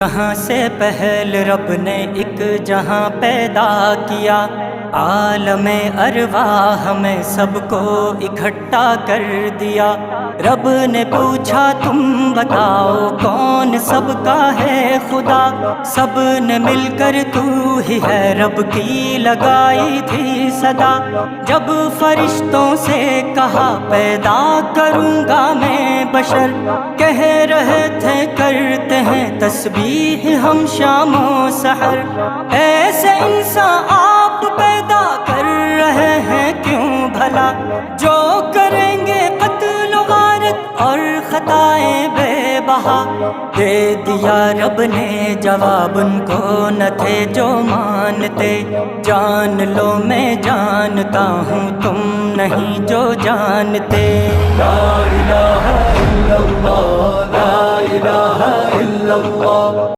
کہاں سے پہل رب نے ایک جہاں پیدا کیا، عالم ارواح میں سب کو اکٹھا کر دیا۔ رب نے پوچھا تم بتاؤ کون سب کا ہے خدا، سب نے مل کر تو ہی ہے رب کی لگائی تھی صدا۔ جب فرشتوں سے کہا پیدا کروں گا میں بشر، کہہ رہے تھے کرتے ہیں تسبیح ہم شام و سحر۔ ایسے انسان آپ پیدا کر رہے ہیں کیوں بھلا، جو کریں گے قتل و غارت اور خطائیں بے بہا۔ دے دیا رب نے جواب ان کو نہ تھے جو مانتے، جان لو میں جانتا ہوں تم نہیں جو جانتے۔ لا الہ الا اللہ، لا الہ الا اللہ۔